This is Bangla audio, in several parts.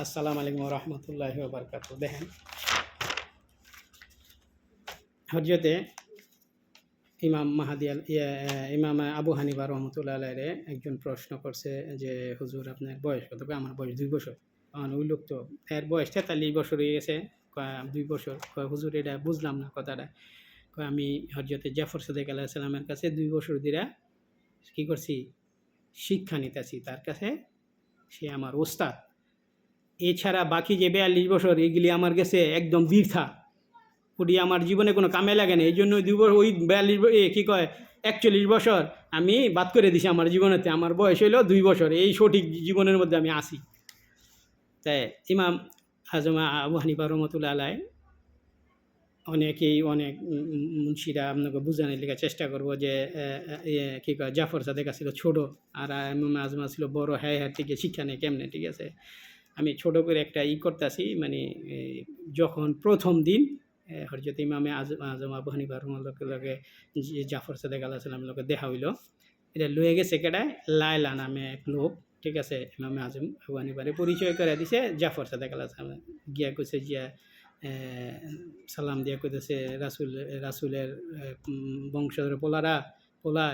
আসসালামু আলাইকুম রহমতুল্লাহি ওয়া বারাকাতুহু। দেখেন, হজরতে ইমাম মাহাদি ইমাম আবু হানিফা রহমতুল্লাহ আলাইরে একজন প্রশ্ন করছে যে হুজুর আপনার বয়স কত? আমার বয়স 2 বছর। কারণ ওই লোক তো এর বয়স 43 বছর হয়ে গেছে। 2 বছর। হুজুর এটা বুঝলাম না কথাটা। আমি হজরতে জাফর সাদেক আলাইহিস সালামের কাছে 2 বছর ধরে কী করছি? শিক্ষা নিতেছি তার কাছে। সে আমার ওস্তাদ। এছাড়া বাকি যে 42 বছর এগুলি আমার কাছে একদম বৃথা। ওটি আমার জীবনে কোনো কামে লাগে না। এই জন্য ওই 41 বছর আমি বাদ করে দিছি আমার জীবনেতে। আমার বয়স হলো 2 বছর। এই সঠিক জীবনের মধ্যে আমি আসি। তাই ইমাম আজম আবু হানিফা রহমতুল্লাহ আলাই অনেক মুন্সিরা আপনাকে বোঝানোর লেগে চেষ্টা করবো যে জাফর সাদেক ছিল ছোটো, আর ইমাম আজম ছিল বড়। হ্যাঁ থেকে শিক্ষা নেই কেমনে, ঠিক আছে। আমি ছোট করে একটা করতেছি, মানে যখন প্রথম দিন হজরত ইমামে আজম আবু হানিফা রহমাতুল্লাহর লগে জাফর সাদেক আলাইহিস সালামের লগে দেখা হইল। এটা লয়ে গেছে কেডায়? লায়লা নামে এক লোক, ঠিক আছে। ইমামে আজম আবু হানিফারে পরিচয় করে দিছে জাফর সাদেক আলাইহিস সালাম। গিয়া কইছে গিয়া সালাম দিয়া কইতেছে রাসুলের বংশধর পোলা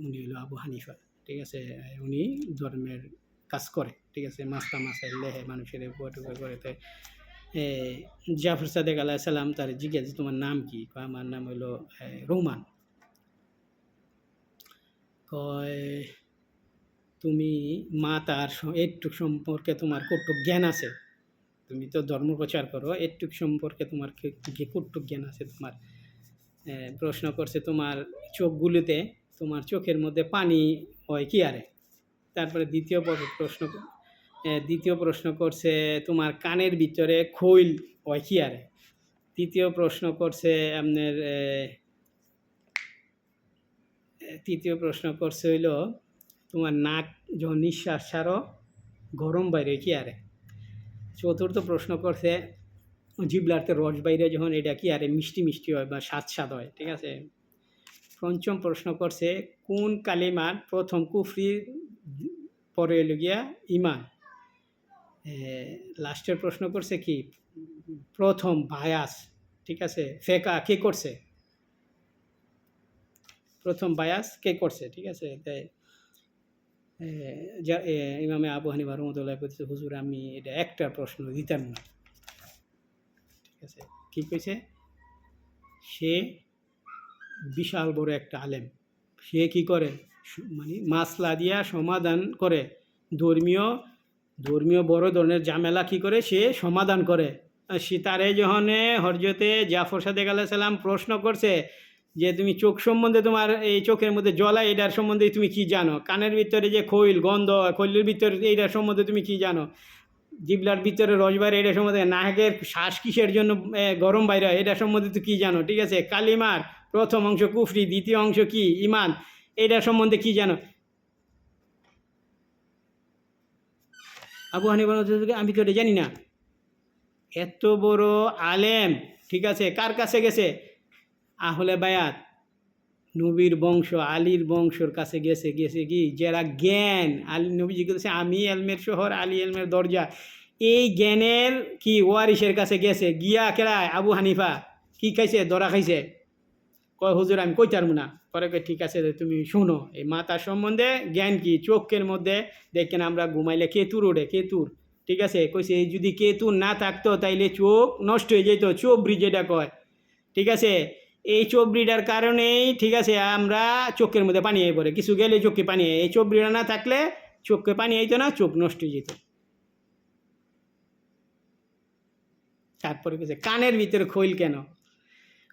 উনি হইল আবু হানিফা, ঠিক আছে। উনি ধর্মের কাজ করে, ঠিক আছে। মাস্তা মাসাইল লেহে মানুষের উপকার করে। তাই জাফর সাদেক আলাইহিস সালাম তার জিজ্ঞাসা, তোমার নাম কি? আমার নাম হইলো রোমান। কয় তুমি মা তার একটু সম্পর্কে তোমার কতটুক জ্ঞান আছে? তুমি তো ধর্ম প্রচার করো, একটুক সম্পর্কে তোমার কতটুক জ্ঞান আছে তোমার? প্রশ্ন করছে, তোমার চোখগুলিতে, তোমার চোখের মধ্যে পানি হয় কি আরে? তারপরে দ্বিতীয় প্রশ্ন করছে, তোমার কানের ভিতরে খৈল হয় কি আরে? তৃতীয় প্রশ্ন করছে হইল, তোমার নাক যখন নিঃশ্বাস ছাড়ো গরম বাইরে কি আরে? চতুর্থ প্রশ্ন করছে, জিবলাতে রস বাইরে যখন এটা কি আরে মিষ্টি মিষ্টি হয় বা স্বাদ হয়, ঠিক আছে। পঞ্চম প্রশ্ন করছে, কোন কালিমার প্রথম কুফরি পরে এলো গিয়া ইমান? লাস্টের প্রশ্ন করছে কি, প্রথম বায়াস, ঠিক আছে, ফেকা কে করছে? প্রথম বায়াস কে করছে, ঠিক আছে। তাই ইমামে আবু হানিফা রহমতুল্লাহ কইছে, হুজুর আমি এটা একটা প্রশ্ন দিতাম না, ঠিক আছে। কি কইছে? সে বিশাল বড় একটা আলেম। সে কি করে? মানে মাসলা দিয়া সমাধান করে। ধর্মীয় বড় ধরনের ঝামেলা কি করে সে সমাধান করে। সে তারে যখন হজরতে জাফর সাদেক আলাইহিস সালাম প্রশ্ন করছে যে তুমি চোখ সম্বন্ধে, তোমার এই চোখের মধ্যে জ্বলা, এটার সম্বন্ধে তুমি কি জানো? কানের ভিতরে যে খৈল গন্ধ, খৈলের ভিতরে এইটার সম্বন্ধে তুমি কি জানো? জিবলার ভিতরে রস বাইরে এটার সম্বন্ধে, নাকের শ্বাস কিসের জন্য গরম বাইরে এটার সম্বন্ধে তুমি কী জানো, ঠিক আছে। কালিমার প্রথম অংশ কুফরি, দ্বিতীয় অংশ কি ইমান, এটার সম্বন্ধে কি জানো? আবু হানিফা আমি তো এটা জানি না। এত বড় আলেম, ঠিক আছে, কার কাছে গেছে? আহলে বায়াত, নবীর বংশ, আলীর বংশর কাছে গেছে কি যারা জ্ঞান, আলী নবীজি বলছে আমি এলমের শহর, আলী এলমের দরজা। এই জ্ঞানের কি ওয়ারিসের কাছে গেছে। গিয়া কেরায় আবু হানিফা কি খাইছে? দরা খাইছে। কয় হুজুর আমি কইতে পারবো না। পরে ঠিক আছে তুমি শুনো, এই মাতার সম্বন্ধে জ্ঞান কি? চোখের মধ্যে দেখেন আমরা ঘুমাইলে কেতুর ওঠে, কেতুর, ঠিক আছে। কইছে এই যদি কেতুর না থাকতো তাইলে চোখ নষ্ট হয়ে যেত, চোবরি যেটা কয়, ঠিক আছে। এই চোবরিটার কারণেই, ঠিক আছে, আমরা চোখের মধ্যে পানি হয়ে পড়ে, কিছু গেলে চোখে পানি হয়। এই চোবরিটা না থাকলে চোখে পানি হইতো না, চোখ নষ্ট হয়ে যেত। তারপরে কিছু কানের ভিতরে খৈল কেন?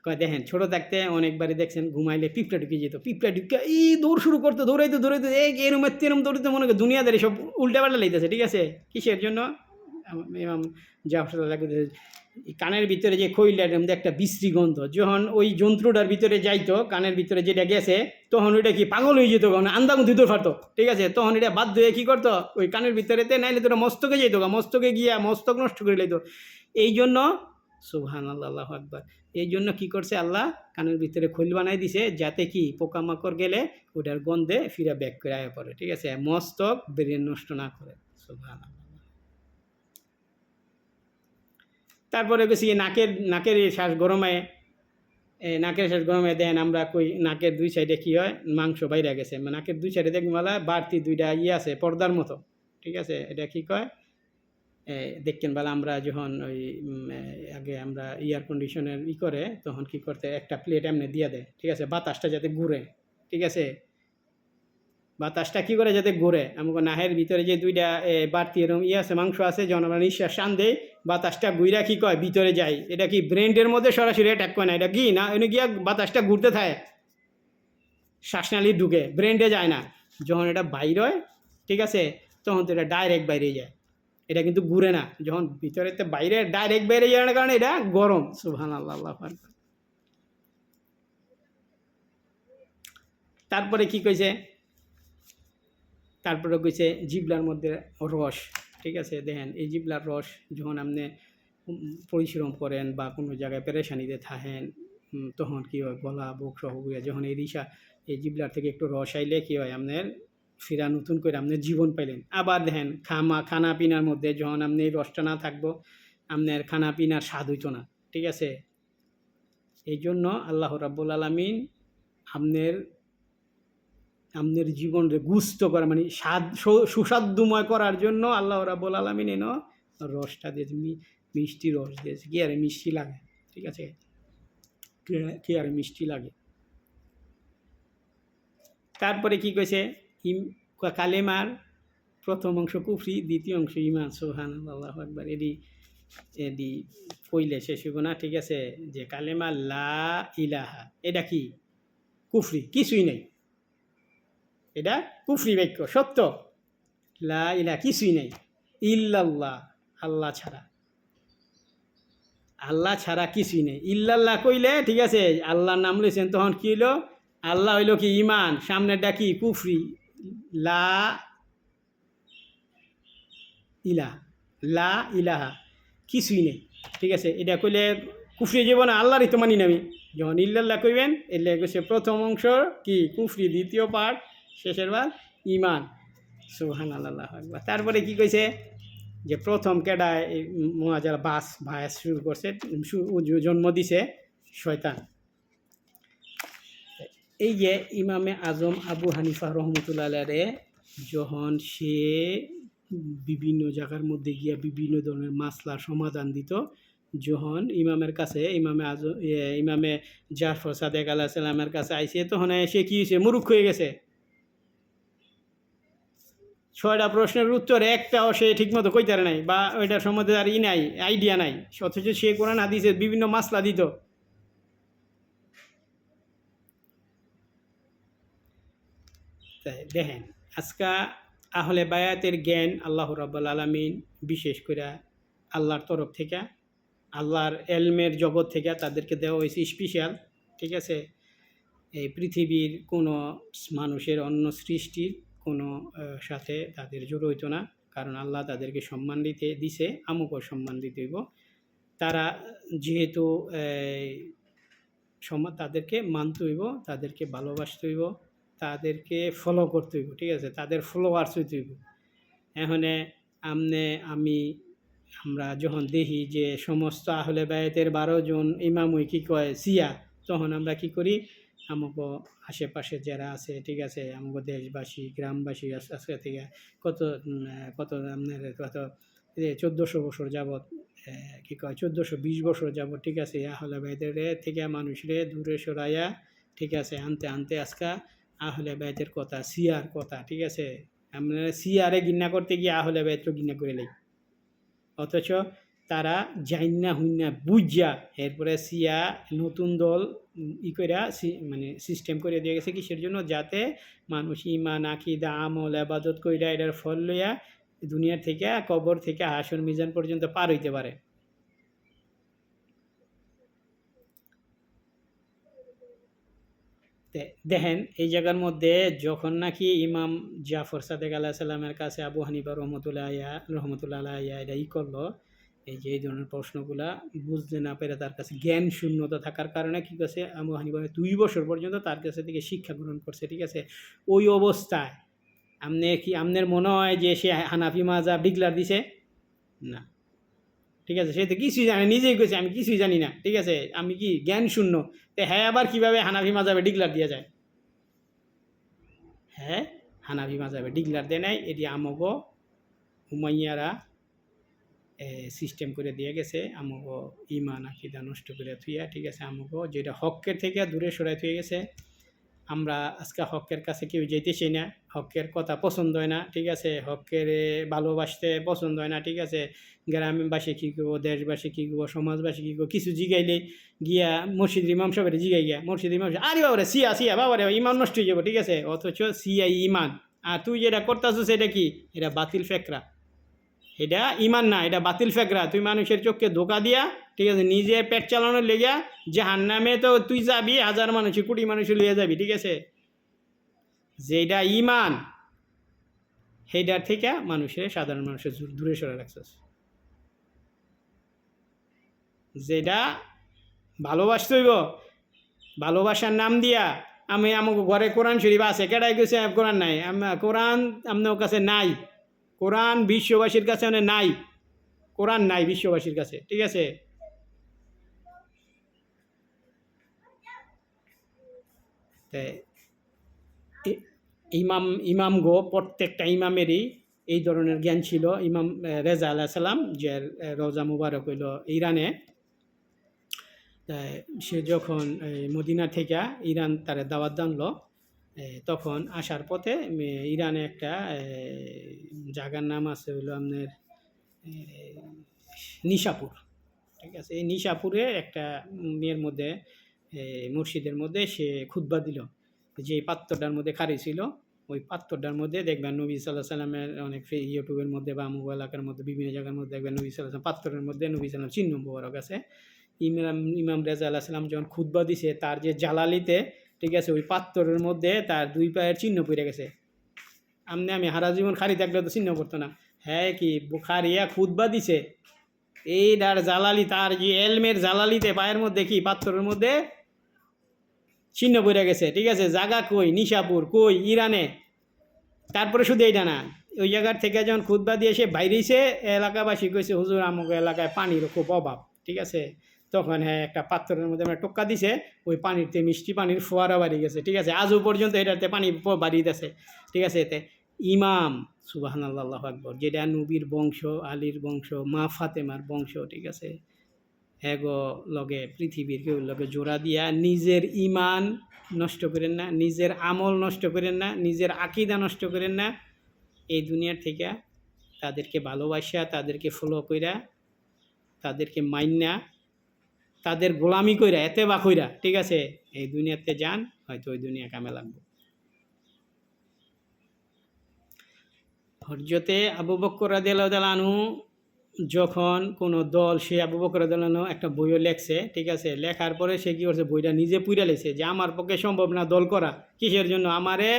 কয় দেখেন, ছোটো থাকতে অনেকবারই দেখছেন ঘুমাইলে পিঁপড়া ঢুকে যেত। পিঁপড়া ঢুকে এই দৌড় শুরু করতো, দৌড়াইতো এই এরমের তেরম দৌড়িতে মনে করে দুনিয়াদারি সব উল্টাপাল্টা লাইতেছে, ঠিক আছে। কিসের জন্য? ইমাম জাফর কানের ভিতরে যে খৈলটার মধ্যে একটা বিশ্রী গন্ধ, যখন ওই যন্ত্রটার ভিতরে যাইতো, কানের ভিতরে যেটা গেছে, তখন ওইটা কি পাগল হয়ে যেত, কারণ আন্দাগুন দিতে পারতো, ঠিক আছে। তখন এটা বাধ্য হয়ে কী করতো, ওই কানের ভিতরেতে নাইলে তোরা মস্তকে যেত, মস্তকে গিয়া মস্তক নষ্ট করে লাইতো। এই জন্য সুবহানাল্লাহ, আল্লাহু আকবার, এই জন্য কী করছে আল্লাহ কানের ভিতরে খৈল বানাই দিছে, যাতে কি পোকামাকড় গেলে ওটার গন্ধে ফিরে ব্যাক করে আয়া পড়ে, ঠিক আছে, মস্তক ব্রেন নষ্ট না করে। সুবহানাল্লাহ। তারপরে গেছি নাকের শ্বাস গরমে, নাকের শ্বাস গরমে দেন আমরা কই নাকের দুই সাইডে কী হয় মাংস বাইরে গেছে, নাকের দুই সাইডে দেখবেন বলা বাড়তি দুইটা আছে পর্দার মতো, ঠিক আছে, এটা কী কয় দেখেন বলা আমরা যখন ওই আগে আমরা এয়ার কন্ডিশনের করে তখন কি করতে একটা প্লেট এমনি দিয়ে দেয়, ঠিক আছে, বাতাসটা যাতে ঘুরে, ঠিক আছে, বাতাসটা কী করে যাতে ঘুরে আমাকে নাহের ভিতরে যে দুইটা বাড়তি এরকম আছে মাংস আছে, যখন আমরা নিঃশ্বাস টান দেই বাতাসটা ঘুরা কী কয় ভিতরে যায়, এটা কি ব্রেনের মধ্যে সরাসরি অ্যাটাক করে না, এটা কি না এনে গিয়া বাতাসটা ঘুরতে থাকে, শ্বাসনালী ঢুকে ব্রেনটে যায় না, যখন এটা বাইর হয়, ঠিক আছে, তখন তো এটা ডাইরেক্ট বাইরে যায়, এটা কিন্তু ঘুরে না, যখন ভিতরেতে বাইরে ডাইরেক্ট বাইরে যাওয়ার কারণে এটা গরম। সুবহানাল্লাহ, আল্লাহু আকবার। তারপরে কি কইছে, তারপরে কইছে জিবলার মধ্যে রস, ঠিক আছে, দেখেন এই জিবলার রস যখন আপনি পরিশ্রম করেন বা কোনো জায়গায় পেরেশানিতে থাকেন তখন কী হয় গলা বুক সহ যখন এই জিবলার থেকে একটু রস আইলে কী হয় আপনার ফিরা নতুন করে আপনার জীবন পাইলেন। আবার দেখেন খানা পিনার মধ্যে যখন আপনি এই রসটা না থাকবো আপনার খানা পিনার স্বাদ হইতো না, ঠিক আছে, এই জন্য আল্লাহ রাব্বুল আলামিন আপনার জীবনকে গুস্ত করা মানে সুস্বাদুময় করার জন্য আল্লাহ রাব্বুল আলামিন রসটা দিয়েছে, মিষ্টি রস দিয়েছে, কি আরে মিষ্টি লাগে, ঠিক আছে, কি আরে মিষ্টি লাগে। তারপরে কি কইছে কালেমার প্রথম অংশ কুফরি, দ্বিতীয় অংশ ঈমান। সুবহানাল্লাহ, আল্লাহু আকবার। এডি কইলে শেষ হইব না, ঠিক আছে, যে কালেমা লা ইলাহা এটা কি কুফরি, কিছুই নেই, এটা কুফরি বাক্য, সত্য, লা ইলাহা কিছুই নেই, ইল্লাল্লাহ আল্লাহ ছাড়া, আল্লাহ ছাড়া কিছুই নেই, ইল্লাল্লাহ কইলে, ঠিক আছে, আল্লাহর নাম লইছেন তখন কি হইল, আল্লাহ হইল কি ইমান, সামনেরটা কি কুফরি, লা ইলাহা কিছুই নেই, ঠিক আছে, এটা কইলে কুফরি যাব না, আল্লাহরই তো মানি নামি, যখন ইল্লাল্লাহ কইবেন এলে কইছে প্রথম অংশ কি কুফরি, দ্বিতীয় পার্ট শেষের বার ইমান। সুবহানাল্লাহ, আল্লাহু আকবার। তারপরে কি কইছে যে প্রথম কেডায় মুআজ্জাল ভায়াস শুরু করছে, জন্ম দিছে শয়তান। এই যে ইমামে আজম আবু হানিফা রহমতুল্লাহ আলাইহি যখন সে বিভিন্ন জায়গার মধ্যে গিয়া বিভিন্ন ধরনের মাসলার সমাধান দিত, যখন ইমামের কাছে ইমামে জাফর সাদেক আলাইহিস সালামের কাছে আইছে, তখন সে কি হয়েছে, মুরুখ হয়ে গেছে, 6টা প্রশ্নের উত্তর একটাও সে ঠিকমতো কইতে পারে নাই, বা ওইটার সম্বন্ধে আর নাই আইডিয়া নাই, অথচ সে কোরআন হাদিসের বিভিন্ন মাসলা দিত। তাই দেখেন আজকা আহলে বায়াতের জ্ঞান আল্লাহ রাব্বুল আলামিন বিশেষ করে আল্লাহর তরফ থেকে, আল্লাহর এলমের জগৎ থেকে তাদেরকে দেওয়া হয়েছে স্পেশাল, ঠিক আছে, এই পৃথিবীর কোনো মানুষের অন্য সৃষ্টির কোনো সাথে তাদের জড়ো হইতো না, কারণ আল্লাহ তাদেরকে সম্মান দিছে, আমুকও সম্মান দিতে হইব, তারা যেহেতু তাদেরকে মানতে হইব, তাদেরকে ভালোবাসতে হইব, তাদেরকে ফলো করতে হইব, ঠিক আছে, তাদের ফলোয়ার্স হইতে হইব। এখানে আমরা যখন দেখি যে সমস্ত আহলে বায়াতের 12 জন ইমামই কী কয় সিয়া, তখন আমরা কি করি, আমাকে আশেপাশে যারা আছে, ঠিক আছে, আমাকে দেশবাসী গ্রামবাসী আজকে থেকে কত আপনার কত 1400 বছর যাবৎ, কী কয় 1420 বছর যাবৎ, ঠিক আছে, আহলে বায়াতের থেকে মানুষরে দূরে সরাইয়া, ঠিক আছে, আনতে আনতে আজকা আহলে বায়াতের কথা সিয়ার কথা, ঠিক আছে, আমরা সিয়ারে ঘৃণা করতে গিয়ে আহলে বায়াতকে ঘৃণা করে লাই, অথচ তারা জাইন্না হুইন্না বুঝা এরপরে সিয়া নতুন দল কইরা মানে সিস্টেম করে দিয়ে গেছে, কিসের জন্য, যাতে মানুষ ইমান আকীদা আমল ইবাদত কইরা এটার ফল লইয়া দুনিয়ার থেকে কবর থেকে হাসর মিজান পর্যন্ত পার হইতে পারে। দেখেন এই জায়গার মধ্যে যখন নাকি ইমাম জাফর সাদেক আলাইহিস সালামের কাছে আবু হানিফা রহমতুল্লাহ আলাইহি এটা করলো, এই যে এই ধরনের প্রশ্নগুলা বুঝতে না পেরে তার কাছে জ্ঞান শূন্যতা থাকার কারণে কী করছে, আবু হানিফা 2 বছর পর্যন্ত তার কাছে থেকে শিক্ষা গ্রহণ করছে, ঠিক আছে, ওই অবস্থায় আপনার মনে হয় যে সে হানাফি মাযহাব ডিক্লার দিছে না, ঠিক আছে, সে তো কিছুই জানে, নিজেই কইছে আমি কিছুই জানি না, ঠিক আছে, আমি কি জ্ঞান শূন্য। তো হ্যাঁ আবার কিভাবে হানাফি মাযহাবে ডিক্লার দিয়া যায়? হ্যাঁ হানাফি মাযহাবে ডিক্লার দেয় নাই, এটি আমগো উমাইয়ারা সিস্টেম করে দিয়ে গেছে, আমগো ইমান আকিদা নষ্ট করে থুইয়া, ঠিক আছে, আমগো যেটা হকের থেকে দূরে সরাই থুয়ে গেছে। আমরা আজকে হকের কাছে কেউ যেতেছি না, হকের কথা পছন্দ হয় না, ঠিক আছে, হকের ভালোবাসতে পছন্দ হয় না, ঠিক আছে, গ্রামবাসী কী করবো, দেশবাসী কী করবো, সমাজবাসী কী করবো, কিছু জিগাইলে গিয়া মসজিদ ইমাম সাহেবের জিগাই গিয়া মসজিদ ইমাম সাহেব, আরে বাবারে সিয়া সিয়া বাবারে ইমান নষ্ট হয়ে যাবো, ঠিক আছে, অথচ সিয়াই ইমান। আর তুই যেটা করতেছ সেটা কি? এটা বাতিল ফেকরা, এটা ইমান না, এটা বাতিল ফেকরা। তুই মানুষের চোখকে ধোকা দিয়া, ঠিক আছে, নিজে পেট চালানোর লেগা জাহান্নামে তো তুই যাবি, হাজার মানুষ কোটি মানুষ লিয়ে যাবি, ঠিক আছে। যেটা ইমান সেইটার থেকে মানুষের, সাধারণ মানুষের দূরে সরে রাখছিস। যেটা ভালোবাসতে হইব, ভালোবাসার নাম দিয়া আমি আমাকে ঘরে কোরআন শরীফ আছে, কেটাই গেছে কোরআন নাই, কোরআন আপনার কাছে নাই, কোরআন বিশ্ববাসীর কাছে মানে নাই, কোরআন নাই বিশ্ববাসীর কাছে, ঠিক আছে। ইমাম গো প্রত্যেকটা ইমামেরই এই ধরনের জ্ঞান ছিল। ইমাম রেজা আলাইহিস সালাম, যে রোজা মুবারক হইল ইরানে, সে যখন মদিনা থেকে ইরান তার দাওয়াত জানলো, তখন আসার পথে ইরানে একটা জায়গার নাম আছে হইলো আপনার নিশাপুর, ঠিক আছে, এই নিশাপুরে একটা মেয়ের মধ্যে, মসজিদের মধ্যে সে খুতবা দিল, যে পাত্রটার মধ্যে খারি ছিল, ওই পাত্রটার মধ্যে দেখবেন নবী সাল্লাহ সাল্লামের অনেক ইউটিউবের মধ্যে বা আমুক এলাকার মধ্যে বিভিন্ন জায়গার মধ্যে দেখবেন নবী সাল্লাহ পাত্রের মধ্যে নবী সাল্লাম চিহ্ন মুবারক আছে। ইমাম রেজা আলাইহিস সালাম যখন খুতবা দিছে, তার যে জালালিতে, ঠিক আছে, ওই পাত্রের মধ্যে তার দুই পায়ের চিহ্ন পড়ে গেছে। আমি হারা জীবন খারি থাকলে তো চিহ্ন করতো না। হ্যাঁ কি বুখারিয়া খুতবা দিছে, এইটার জালালি, তার যে এলমের জালালিতে পায়ের মধ্যে কি পাথরের মধ্যে চিহ্ন পড়ে গেছে, ঠিক আছে। জায়গা কই? নিশাপুর। কই? ইরানে। তারপরে শুধু এইটা না, ওই জায়গার থেকে যখন খুতবা দিয়ে এসে বাইরেছে, এলাকাবাসী কইছে হুজুর আমাকে এলাকায় পানির খুব অভাব, ঠিক আছে। তখন হ্যাঁ একটা পাথরের মধ্যে আমরা টোক্কা দিছে, ওই পানিতে মিষ্টি পানির ফোয়ারা বাড়ি গেছে, ঠিক আছে, আজও পর্যন্ত এটাতে পানি বাড়িতেছে, ঠিক আছে। এতে ইমাম সুবহানাল্লাহ আল্লাহু আকবার, যেটা নবীর বংশ, আলীর বংশ, মা ফাতেমার বংশ, ঠিক আছে, এগো লগে পৃথিবীর কেউ লগে জোড়া দিয়া নিজের ইমান নষ্ট করেন না, নিজের আমল নষ্ট করেন না, নিজের আকিদা নষ্ট করেন না। এই দুনিয়ার থেকে তাদেরকে ভালোবাসা, তাদেরকে ফলো কইরা, তাদেরকে মাইন্না, তাদের গোলামি কইরা, এতেবা কইরা, ঠিক আছে, এই দুনিয়াতে যান, হয়তো ওই দুনিয়া কামে লাগবে। হযরতে আবু বকর রাদিয়াল্লাহু তাআলা আনহু যখন কোনো দল, সে আবু বকর রাদিয়াল্লাহু আনহু একটা বইও লেখছে, ঠিক আছে, লেখার পরে সে কী করছে, বইটা নিজে পুইরা লেছে যে আমার পক্ষে সম্ভব না দল করা। কিসের জন্য? আমারে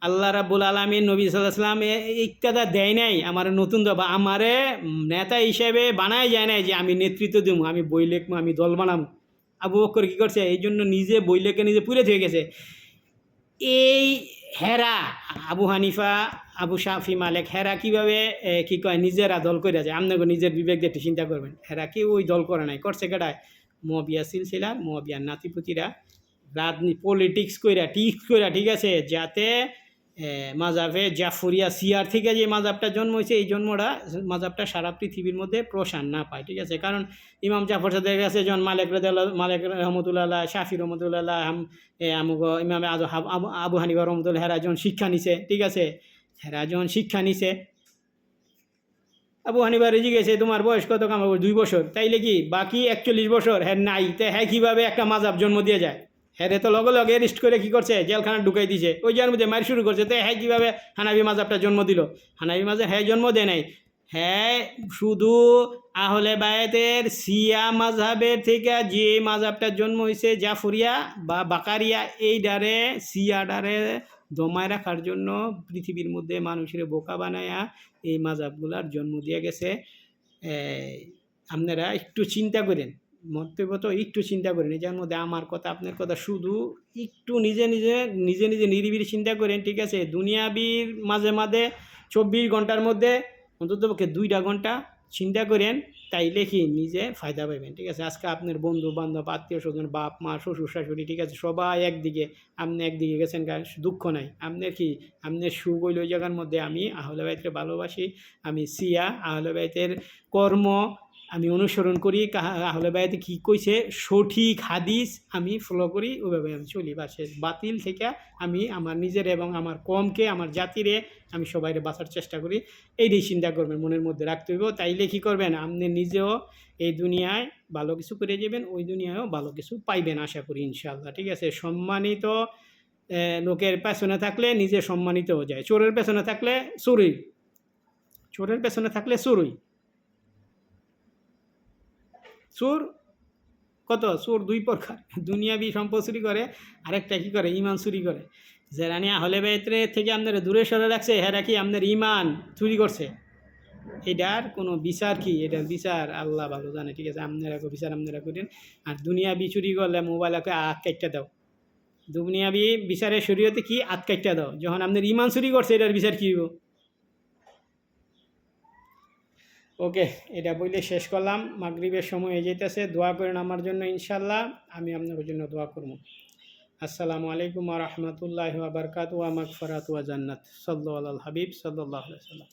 আল্লাহ রাব্বুল আলামিন নবী সাল্লাল্লাহু আলাইহি ওয়াসাল্লাম ইক্তাদা দেয় নাই, আমার নতুন বা আমারে নেতা হিসেবে বানায় যায় নাই যে আমি নেতৃত্ব দেবো, আমি বই লিখবো, আমি দল বানাবো। আবু বকর কী করছে, এই জন্য নিজে বই লেখে নিজে পুড়ে থেকে গেছে। এই হেরা, আবু হানিফা, আবু শাফি, মালিক, হেরা কীভাবে কী কয় নিজেরা দল করে যায়, আপনাকে নিজের বিবেক দিয়ে একটু চিন্তা করবেন। হেরা কেউ ওই দল করে নাই, করছে কেটায়? মুয়াবিয়া সিলসিলার, মুয়াবিয়ার নাতিপুতিরা রাজনীতি পলিটিক্স কইরা, টিক্স কইরা, ঠিক আছে, যাতে মাজাবে জাফরিয়া সিয়ার থেকে যে মাজাবটা জন্ম হয়েছে, এই জন্মটা মাজাবটা সারা পৃথিবীর মধ্যে প্রসার না পায়, ঠিক আছে। কারণ ইমাম জাফর সাদের কাছে যখন মালিক রহমতুল্লাহ, শাফি রহমতুল্লাহ, ইমাম আবু হানিফা রহমতুল্লাহ, হেরা যখন শিক্ষা নিছে, ঠিক আছে, হেরা যখন শিক্ষা নিছে, আবু হানিফা রেজি গেছে তোমার বয়স কত? কাম 2 বছর, তাইলে কি বাকি 41 বছর হ্যাঁ নাই? তো হ্যাঁ কীভাবে একটা মাজাব জন্ম দিয়ে যায়? হ্যাঁ তো লগে লগে অ্যারেস্ট করে কী করছে, জেলখানা ঢুকাই দিছে, ওই যার মধ্যে মার শুরু করছে। তো হ্যাঁ কীভাবে হানাবি মাজাবটা জন্ম দিল? হানাবি মাজাব হ্যাঁ জন্ম দেয় নাই, হ্যাঁ শুধু আহলে বায়াতের শিয়া মাযহাবের থেকে যে মাযহাবটা জন্ম হয়েছে জাফরিয়া বা বাকারিয়া, এই ডারে শিয়া ডারে দমায় রাখার জন্য পৃথিবীর মধ্যে মানুষের বোকা বানায়া এই মাযহাবগুলার জন্ম দিয়ে গেছে। আপনারা একটু চিন্তা করেন, মন্তব্য একটু চিন্তা করেন, এটার মধ্যে আমার কথা আপনার কথা, শুধু একটু নিজে নিজে নিরিবিলি চিন্তা করেন, ঠিক আছে। দুনিয়াবির মাঝে মাঝে 24 ঘন্টার মধ্যে অন্ততপক্ষে 2টা ঘন্টা চিন্তা করেন, তাইলে কি নিজে ফায়দা পাবেন। ঠিক আছে, আজকে আপনার বন্ধু বান্ধব আত্মীয় স্বজন বাপ মা শ্বশুর শাশুড়ি, ঠিক আছে, সবাই একদিকে, আপনি একদিকে গেছেন, দুঃখ নাই আপনার। কি আপনার সুখ হইল ওই জায়গার মধ্যে আমি আহলে বাইতকে ভালোবাসি, আমি সিয়া আহলে বাইতের কর্ম আমি অনুসরণ করি, আহলে বাইতে কী কইছে সঠিক হাদিস আমি ফলো করি, ওইভাবে আমি চলি। বাসে বাতিল থেকে আমি আমার নিজের এবং আমার কমকে আমার জাতিরে আমি সবাইরে বাঁচার চেষ্টা করি। এইটাই চিন্তা করবেন, মনের মধ্যে রাখতে হইব। তাইলে কী করবেন, আপনি নিজেও এই দুনিয়ায় ভালো কিছু করে যাবেন, ওই দুনিয়ায়ও ভালো কিছু পাইবেন আশা করি ইনশাআল্লাহ। ঠিক আছে, সম্মানিত লোকের পেছনে থাকলে নিজে সম্মানিত হয়ে যায়, চোরের পেছনে থাকলে চুরি, চোরের পেছনে থাকলে চুরি। চোর কত, চোর দুই প্রকার, দুনিয়াবি সম্পদ চুরি করে, আরেকটা কী করে, ইমান চুরি করে। যারা নিয়ে আহলে বাইতের থেকে আপনারা দূরে সরে রাখছে, হেরা কি আপনার ইমান চুরি করছে। এটার কোনো বিচার কি, এটার বিচার আল্লাহ ভালো জানে। ঠিক আছে, আপনারা বিচার আপনারা করেন। আর দুনিয়াবি চুরি করলে মোবাইলকে আট কাটটা দাও, দুনিয়াবি বিচারের শরীয়তে কি আট কাটটা দাও। যখন আপনার ইমান চুরি করছে, এটার বিচার কী হইব। ওকে, এটা বইলে শেষ করলাম। মাগরিবের সময় হয়ে যেতেছে, দোয়া করেন আমার জন্য ইনশাল্লাহ, আমি আপনার জন্য দোয়া করব। আসসালামু আলাইকুম ওয়া রাহমাতুল্লাহি ওয়া বারাকাতুহু ওয়া মাগফিরাতু ওয়া জান্নাত। সাল্লাল্লাহু আলাল হাবিব সাল্লাল্লাহু আলাইহি ওয়াসাল্লাম।